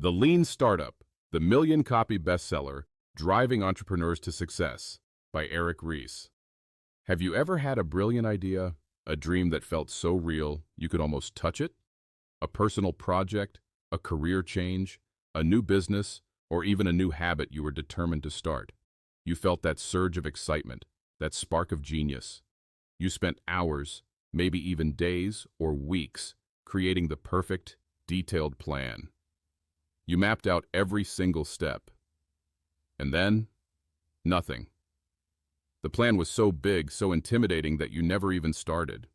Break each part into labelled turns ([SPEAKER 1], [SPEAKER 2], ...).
[SPEAKER 1] The Lean Startup, the million-copy bestseller, Driving Entrepreneurs to Success, by Eric Ries. Have you ever had a brilliant idea, a dream that felt so real you could almost touch it? A personal project, a career change, a new business, or even a new habit you were determined to start. You felt that surge of excitement, that spark of genius. You spent hours, maybe even days or weeks, creating the perfect, detailed plan. You mapped out every single step. And then, nothing. The plan was so big, so intimidating that you never even started.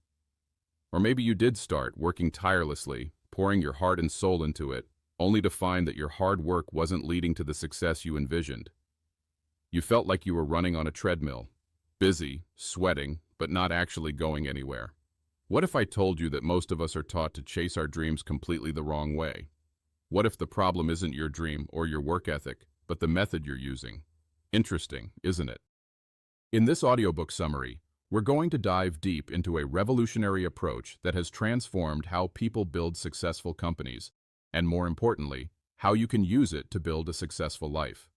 [SPEAKER 1] Or maybe you did start, working tirelessly, pouring your heart and soul into it, only to find that your hard work wasn't leading to the success you envisioned. You felt like you were running on a treadmill, busy, sweating, but not actually going anywhere. What if I told you that most of us are taught to chase our dreams completely the wrong way? What if the problem isn't your dream or your work ethic, but the method you're using? Interesting, isn't it? In this audiobook summary, we're going to dive deep into a revolutionary approach that has transformed how people build successful companies, and more importantly, how you can use it to build a successful life.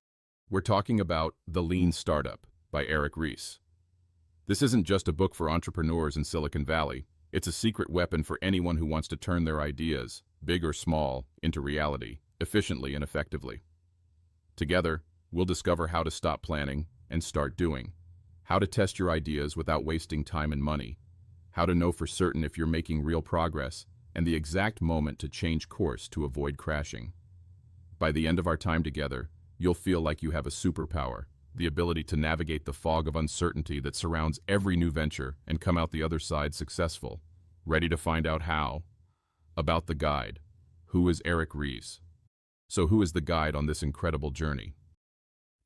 [SPEAKER 1] We're talking about The Lean Startup by Eric Ries. This isn't just a book for entrepreneurs in Silicon Valley. It's a secret weapon for anyone who wants to turn their ideas, big or small, into reality, efficiently and effectively. Together, we'll discover how to stop planning and start doing, how to test your ideas without wasting time and money, how to know for certain if you're making real progress, and the exact moment to change course to avoid crashing. By the end of our time together, you'll feel like you have a superpower, the ability to navigate the fog of uncertainty that surrounds every new venture and come out the other side successful. Ready to find out how? About the guide. Who is Eric Ries? So who is the guide on this incredible journey?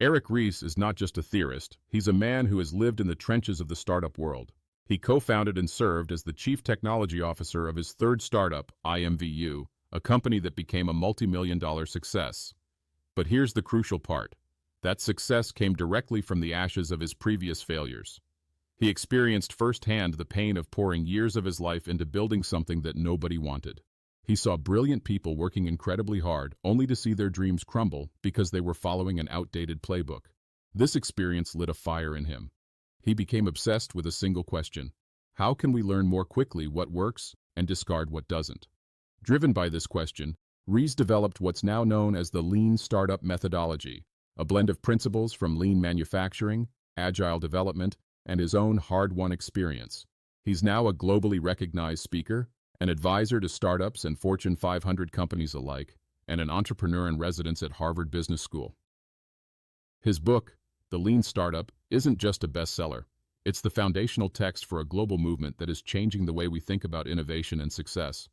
[SPEAKER 1] Eric Ries is not just a theorist, he's a man who has lived in the trenches of the startup world. He co-founded and served as the chief technology officer of his third startup, IMVU, a company that became a multi-million-dollar success. But here's the crucial part. That success came directly from the ashes of his previous failures. He experienced firsthand the pain of pouring years of his life into building something that nobody wanted. He saw brilliant people working incredibly hard only to see their dreams crumble because they were following an outdated playbook. This experience lit a fire in him. He became obsessed with a single question: how can we learn more quickly what works and discard what doesn't? Driven by this question, Ries developed what's now known as the Lean Startup methodology, a blend of principles from lean manufacturing, agile development, and his own hard-won experience. He's now a globally recognized speaker, an advisor to startups and Fortune 500 companies alike, and an entrepreneur in residence at Harvard Business School. His book, The Lean Startup, isn't just a bestseller. It's the foundational text for a global movement that is changing the way we think about innovation and success.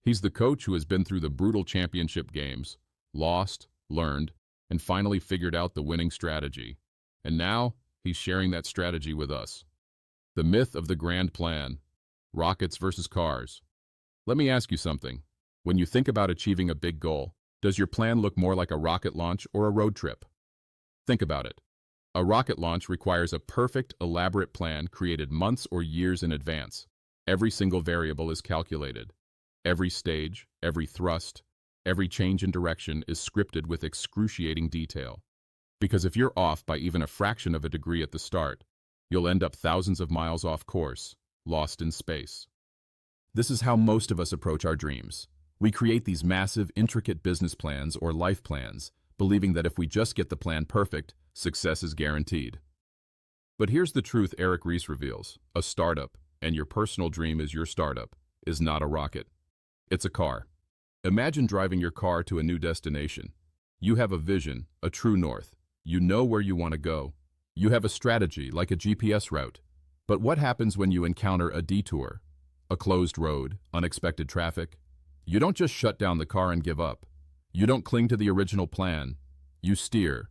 [SPEAKER 1] He's the coach who has been through the brutal championship games, lost, learned, and finally figured out the winning strategy. And now, he's sharing that strategy with us. The myth of the grand plan. Rockets versus cars. Let me ask you something. When you think about achieving a big goal, does your plan look more like a rocket launch or a road trip? Think about it. A rocket launch requires a perfect, elaborate plan created months or years in advance. Every single variable is calculated. Every stage, every thrust, every change in direction is scripted with excruciating detail. Because if you're off by even a fraction of a degree at the start, you'll end up thousands of miles off course, lost in space. This is how most of us approach our dreams. We create these massive, intricate business plans or life plans, believing that if we just get the plan perfect, success is guaranteed. But here's the truth Eric Ries reveals. A startup, and your personal dream is your startup, is not a rocket. It's a car. Imagine driving your car to a new destination. You have a vision, a true north. You know where you want to go. You have a strategy, like a GPS route. But what happens when you encounter a detour? A closed road, unexpected traffic? You don't just shut down the car and give up. You don't cling to the original plan. You steer.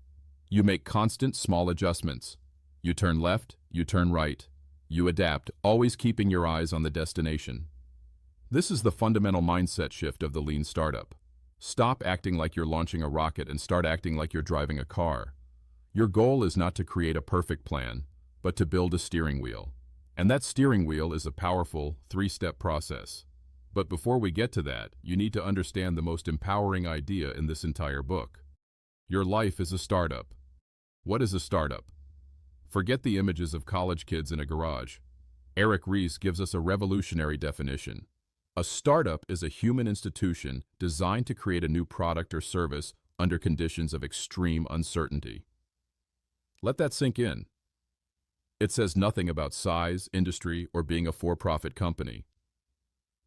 [SPEAKER 1] You make constant small adjustments. You turn left, you turn right. You adapt, always keeping your eyes on the destination. This is the fundamental mindset shift of the Lean Startup. Stop acting like you're launching a rocket and start acting like you're driving a car. Your goal is not to create a perfect plan, but to build a steering wheel. And that steering wheel is a powerful, three-step process. But before we get to that, you need to understand the most empowering idea in this entire book. Your life is a startup. What is a startup? Forget the images of college kids in a garage. Eric Ries gives us a revolutionary definition. A startup is a human institution designed to create a new product or service under conditions of extreme uncertainty. Let that sink in. It says nothing about size, industry, or being a for-profit company.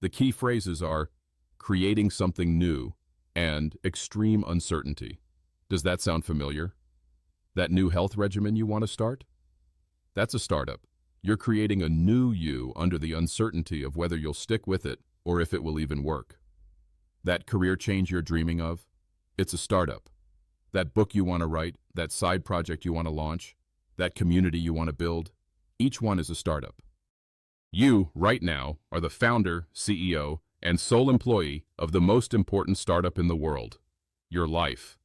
[SPEAKER 1] The key phrases are creating something new and extreme uncertainty. Does that sound familiar? That new health regimen you want to start? That's a startup. You're creating a new you under the uncertainty of whether you'll stick with it or if it will even work. That career change you're dreaming of? It's a startup. That book you want to write, that side project you want to launch, that community you want to build, each one is a startup. You, right now, are the founder, CEO, and sole employee of the most important startup in the world, your life.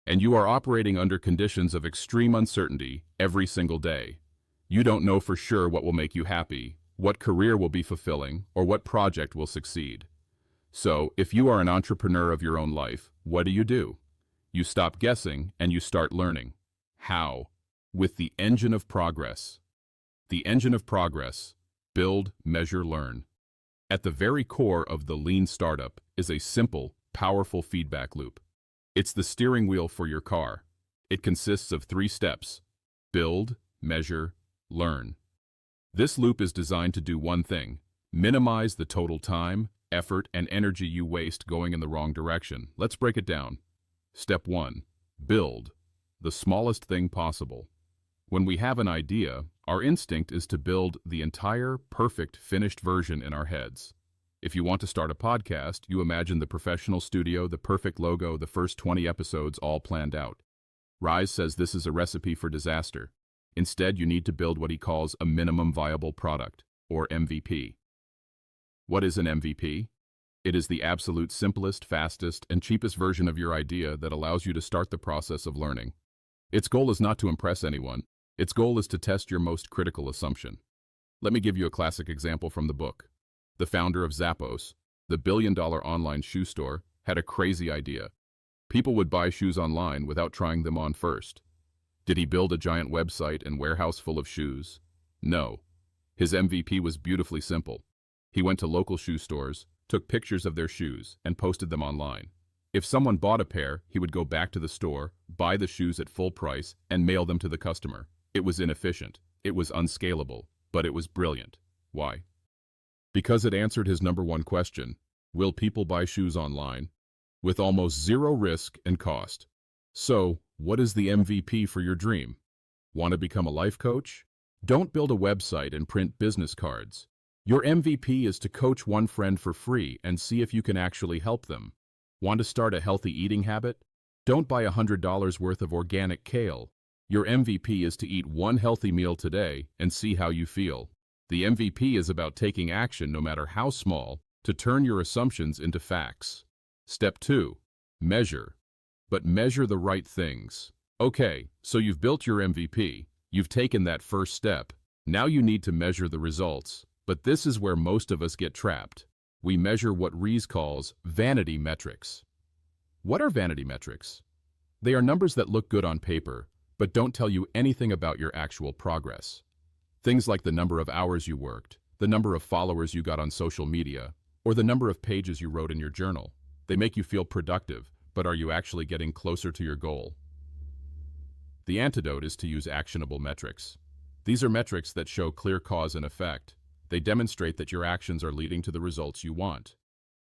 [SPEAKER 1] And you are operating under conditions of extreme uncertainty every single day. You don't know for sure what will make you happy, what career will be fulfilling, or what project will succeed. So, if you are an entrepreneur of your own life, what do? You stop guessing and you start learning. How? With the engine of progress. The engine of progress. Build, measure, learn. At the very core of the lean startup is a simple, powerful feedback loop. It's the steering wheel for your car. It consists of 3 steps: build, measure, learn. This loop is designed to do one thing: minimize the total time, effort, and energy you waste going in the wrong direction. Let's break it down. Step 1. Build. The smallest thing possible. When we have an idea, our instinct is to build the entire, perfect, finished version in our heads. If you want to start a podcast, you imagine the professional studio, the perfect logo, the first 20 episodes all planned out. Ries says this is a recipe for disaster. Instead, you need to build what he calls a minimum viable product, or MVP. What is an MVP? It is the absolute simplest, fastest, and cheapest version of your idea that allows you to start the process of learning. Its goal is not to impress anyone. Its goal is to test your most critical assumption. Let me give you a classic example from the book. The founder of Zappos, the billion-dollar online shoe store, had a crazy idea. People would buy shoes online without trying them on first. Did he build a giant website and warehouse full of shoes? No. His MVP was beautifully simple. He went to local shoe stores, took pictures of their shoes, and posted them online. If someone bought a pair, he would go back to the store, buy the shoes at full price, and mail them to the customer. It was inefficient. It was unscalable, but it was brilliant. Why? Because it answered his number one question: will people buy shoes online? With almost zero risk and cost. So, what is the MVP for your dream? Want to become a life coach? Don't build a website and print business cards. Your MVP is to coach one friend for free and see if you can actually help them. Want to start a healthy eating habit? Don't buy $100 worth of organic kale. Your MVP is to eat one healthy meal today and see how you feel. The MVP is about taking action, no matter how small, to turn your assumptions into facts. Step 2. Measure. But measure the right things. Okay, so you've built your MVP. You've taken that first step. Now you need to measure the results. But this is where most of us get trapped. We measure what Ries calls vanity metrics. What are vanity metrics? They are numbers that look good on paper, but don't tell you anything about your actual progress. Things like the number of hours you worked, the number of followers you got on social media, or the number of pages you wrote in your journal. They make you feel productive, but are you actually getting closer to your goal? The antidote is to use actionable metrics. These are metrics that show clear cause and effect. They demonstrate that your actions are leading to the results you want.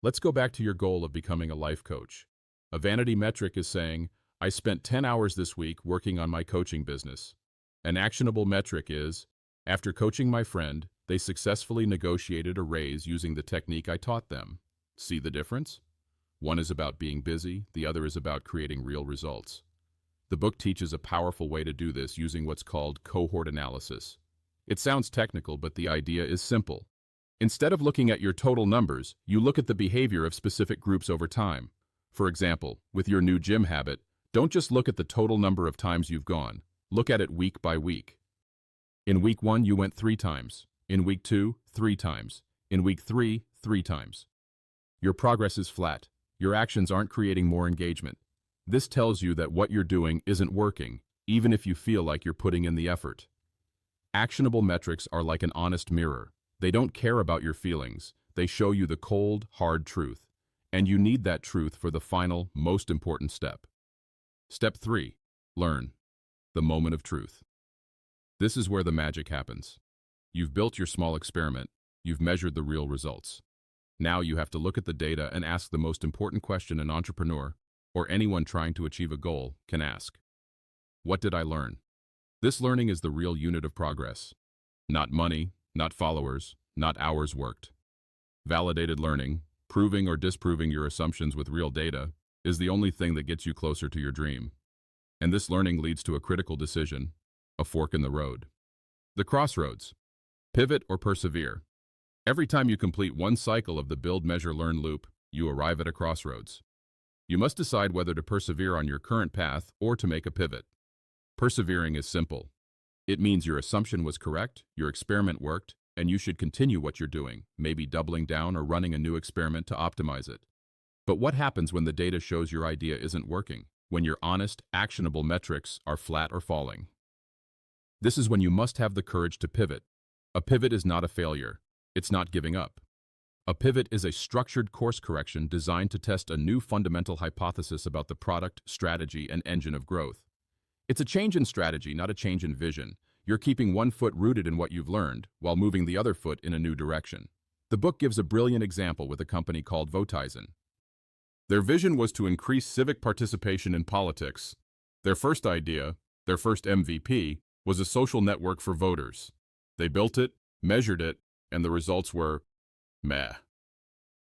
[SPEAKER 1] Let's go back to your goal of becoming a life coach. A vanity metric is saying, I spent 10 hours this week working on my coaching business. An actionable metric is, after coaching my friend, they successfully negotiated a raise using the technique I taught them. See the difference? One is about being busy, the other is about creating real results. The book teaches a powerful way to do this using what's called cohort analysis. It sounds technical, but the idea is simple. Instead of looking at your total numbers, you look at the behavior of specific groups over time. For example, with your new gym habit, don't just look at the total number of times you've gone. Look at it week by week. In week 1, you went 3 times. In week 2, 3 times. In week 3, 3 times. Your progress is flat. Your actions aren't creating more engagement. This tells you that what you're doing isn't working, even if you feel like you're putting in the effort. Actionable metrics are like an honest mirror. They don't care about your feelings. They show you the cold, hard truth. And you need that truth for the final, most important step. Step 3. Learn. The moment of truth. This is where the magic happens. You've built your small experiment. You've measured the real results. Now you have to look at the data and ask the most important question an entrepreneur, or anyone trying to achieve a goal, can ask. What did I learn? This learning is the real unit of progress. Not money, not followers, not hours worked. Validated learning, proving or disproving your assumptions with real data, is the only thing that gets you closer to your dream. And this learning leads to a critical decision, a fork in the road. The crossroads. Pivot or persevere. Every time you complete one cycle of the build, measure, learn loop, you arrive at a crossroads. You must decide whether to persevere on your current path or to make a pivot. Persevering is simple. It means your assumption was correct, your experiment worked, and you should continue what you're doing, maybe doubling down or running a new experiment to optimize it. But what happens when the data shows your idea isn't working? When your honest, actionable metrics are flat or falling? This is when you must have the courage to pivot. A pivot is not a failure. It's not giving up. A pivot is a structured course correction designed to test a new fundamental hypothesis about the product, strategy, and engine of growth. It's a change in strategy, not a change in vision. You're keeping one foot rooted in what you've learned, while moving the other foot in a new direction. The book gives a brilliant example with a company called Votizen. Their vision was to increase civic participation in politics. Their first idea, their first MVP, was a social network for voters. They built it, measured it, and the results were meh.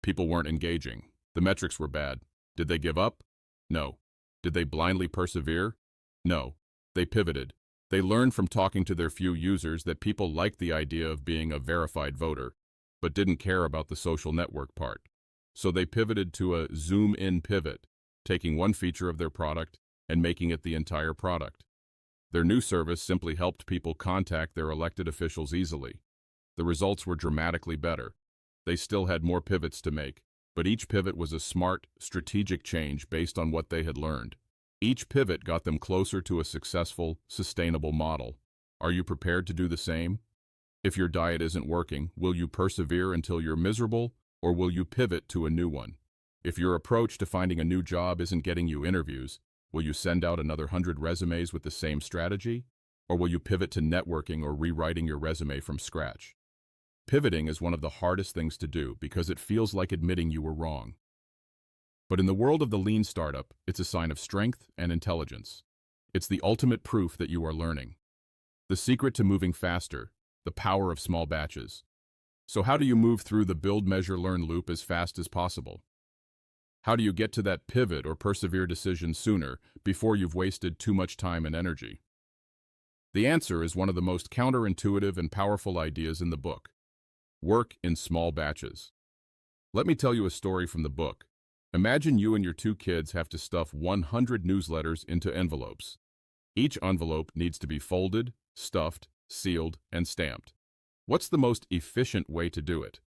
[SPEAKER 1] People weren't engaging. The metrics were bad. Did they give up? No. Did they blindly persevere? No. They pivoted. They learned from talking to their few users that people liked the idea of being a verified voter, but didn't care about the social network part. So they pivoted to a zoom-in pivot, taking one feature of their product and making it the entire product. Their new service simply helped people contact their elected officials easily. The results were dramatically better. They still had more pivots to make, but each pivot was a smart, strategic change based on what they had learned. Each pivot got them closer to a successful, sustainable model. Are you prepared to do the same? If your diet isn't working, will you persevere until you're miserable, or will you pivot to a new one? If your approach to finding a new job isn't getting you interviews, will you send out another 100 resumes with the same strategy? Or will you pivot to networking or rewriting your resume from scratch? Pivoting is one of the hardest things to do because it feels like admitting you were wrong. But in the world of the lean startup, it's a sign of strength and intelligence. It's the ultimate proof that you are learning. The secret to moving faster, the power of small batches. So how do you move through the build, measure, learn loop as fast as possible? How do you get to that pivot or persevere decision sooner before you've wasted too much time and energy? The answer is one of the most counterintuitive and powerful ideas in the book. Work in small batches. Let me tell you a story from the book. Imagine you and your 2 kids have to stuff 100 newsletters into envelopes. Each envelope needs to be folded, stuffed, sealed, and stamped. What's the most efficient way to do it?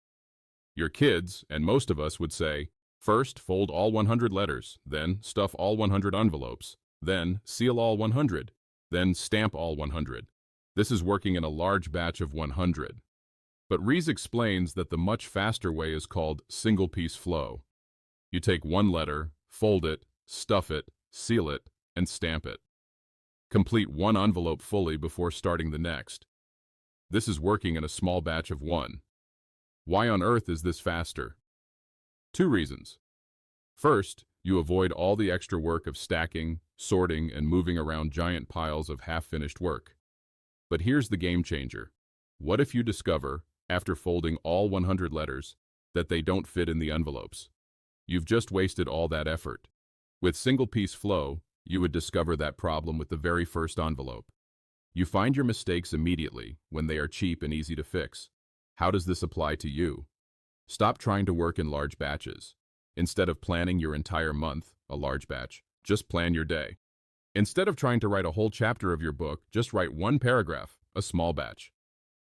[SPEAKER 1] Your kids, and most of us, would say, first fold all 100 letters, then stuff all 100 envelopes, then seal all 100, then stamp all 100. This is working in a large batch of 100. But Ries explains that the much faster way is called single-piece flow. You take one letter, fold it, stuff it, seal it, and stamp it. Complete one envelope fully before starting the next. This is working in a small batch of 1. Why on earth is this faster? 2 reasons. First, you avoid all the extra work of stacking, sorting, and moving around giant piles of half-finished work. But here's the game changer. What if you discover, after folding all 100 letters, that they don't fit in the envelopes? You've just wasted all that effort. With single-piece flow, you would discover that problem with the very first envelope. You find your mistakes immediately when they are cheap and easy to fix. How does this apply to you? Stop trying to work in large batches. Instead of planning your entire month, a large batch, just plan your day. Instead of trying to write a whole chapter of your book, just write 1 paragraph, a small batch.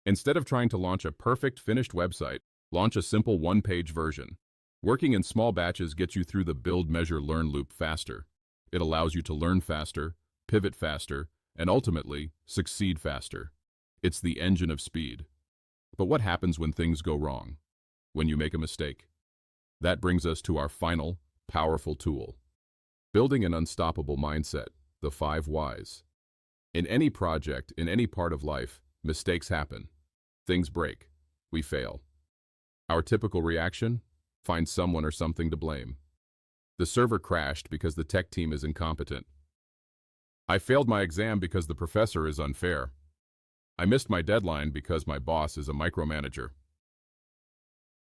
[SPEAKER 1] Instead of trying to launch a perfect finished website, launch a simple 1-page version. Working in small batches gets you through the build, measure, learn loop faster. It allows you to learn faster, pivot faster, and ultimately, succeed faster. It's the engine of speed. But what happens when things go wrong? When you make a mistake? That brings us to our final, powerful tool. Building an unstoppable mindset, the 5 whys. In any project, in any part of life, mistakes happen. Things break. We fail. Our typical reaction? Find someone or something to blame. The server crashed because the tech team is incompetent. I failed my exam because the professor is unfair. I missed my deadline because my boss is a micromanager.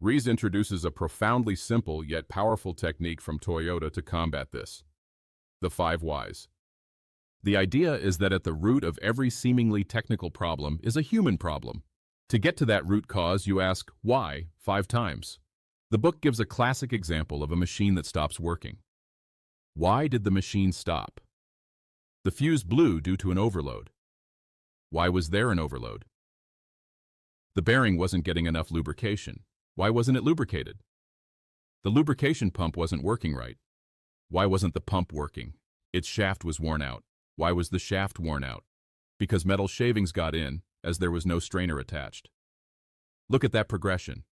[SPEAKER 1] Ries introduces a profoundly simple yet powerful technique from Toyota to combat this. The 5 whys. The idea is that at the root of every seemingly technical problem is a human problem. To get to that root cause, you ask, why, 5 times. The book gives a classic example of a machine that stops working. Why did the machine stop? The fuse blew due to an overload. Why was there an overload? The bearing wasn't getting enough lubrication. Why wasn't it lubricated? The lubrication pump wasn't working right. Why wasn't the pump working? Its shaft was worn out. Why was the shaft worn out? Because metal shavings got in, as there was no strainer attached. Look at that progression.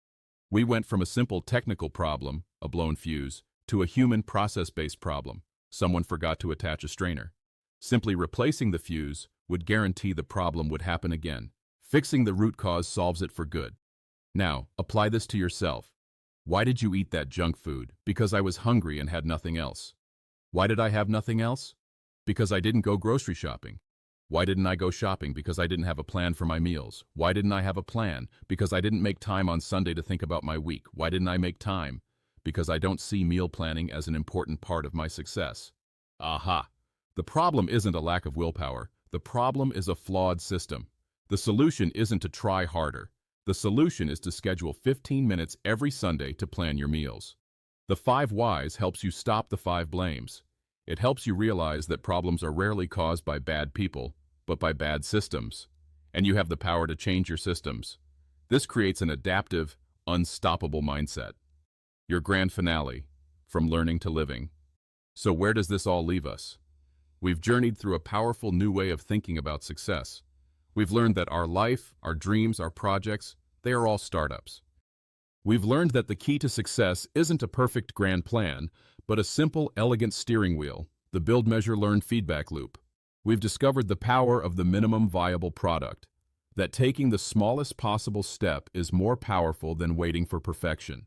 [SPEAKER 1] We went from a simple technical problem, a blown fuse, to a human process-based problem. Someone forgot to attach a strainer. Simply replacing the fuse would guarantee the problem would happen again. Fixing the root cause solves it for good. Now, apply this to yourself. Why did you eat that junk food? Because I was hungry and had nothing else. Why did I have nothing else? Because I didn't go grocery shopping. Why didn't I go shopping? Because I didn't have a plan for my meals. Why didn't I have a plan? Because I didn't make time on Sunday to think about my week. Why didn't I make time? Because I don't see meal planning as an important part of my success. Aha! The problem isn't a lack of willpower. The problem is a flawed system. The solution isn't to try harder. The solution is to schedule 15 minutes every Sunday to plan your meals. The 5 whys helps you stop the 5 blames. It helps you realize that problems are rarely caused by bad people, but by bad systems. And you have the power to change your systems. This creates an adaptive, unstoppable mindset. Your grand finale, from learning to living. So where does this all leave us? We've journeyed through a powerful new way of thinking about success. We've learned that our life, our dreams, our projects, they are all startups. We've learned that the key to success isn't a perfect grand plan, but a simple, elegant steering wheel, the build, measure, learn feedback loop. We've discovered the power of the minimum viable product, that taking the smallest possible step is more powerful than waiting for perfection.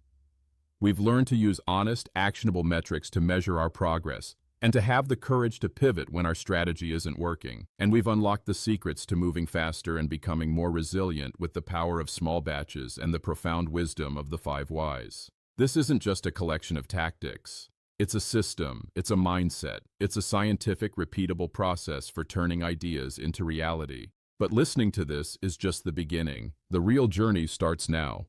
[SPEAKER 1] We've learned to use honest, actionable metrics to measure our progress, and to have the courage to pivot when our strategy isn't working. And we've unlocked the secrets to moving faster and becoming more resilient with the power of small batches and the profound wisdom of the 5 whys. This isn't just a collection of tactics. It's a system, it's a mindset, it's a scientific, repeatable process for turning ideas into reality. But listening to this is just the beginning. The real journey starts now.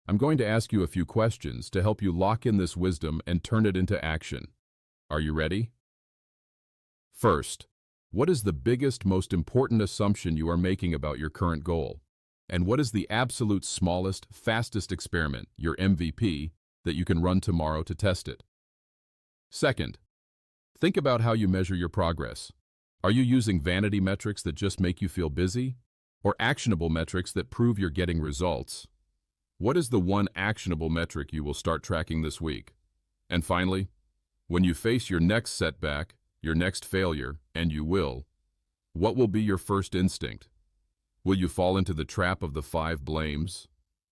[SPEAKER 1] I'm going to ask you a few questions to help you lock in this wisdom and turn it into action. Are you ready? First, what is the biggest, most important assumption you are making about your current goal? And what is the absolute smallest, fastest experiment, your MVP, that you can run tomorrow to test it? Second, think about how you measure your progress. Are you using vanity metrics that just make you feel busy? Or actionable metrics that prove you're getting results? What is the one actionable metric you will start tracking this week? And finally, when you face your next setback, your next failure, and you will, what will be your first instinct? Will you fall into the trap of the 5 blames?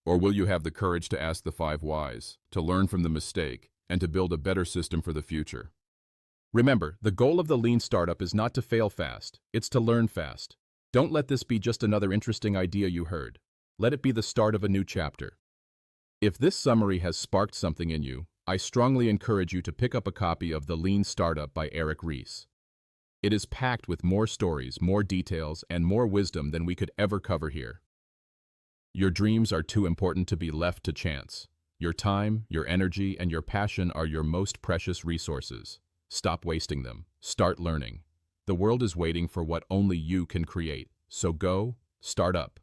[SPEAKER 1] Or will you have the courage to ask the 5 whys, to learn from the mistake, and to build a better system for the future? Remember, the goal of the lean startup is not to fail fast, it's to learn fast. Don't let this be just another interesting idea you heard. Let it be the start of a new chapter. If this summary has sparked something in you, I strongly encourage you to pick up a copy of The Lean Startup by Eric Ries. It is packed with more stories, more details, and more wisdom than we could ever cover here. Your dreams are too important to be left to chance. Your time, your energy, and your passion are your most precious resources. Stop wasting them. Start learning. The world is waiting for what only you can create. So go, start up.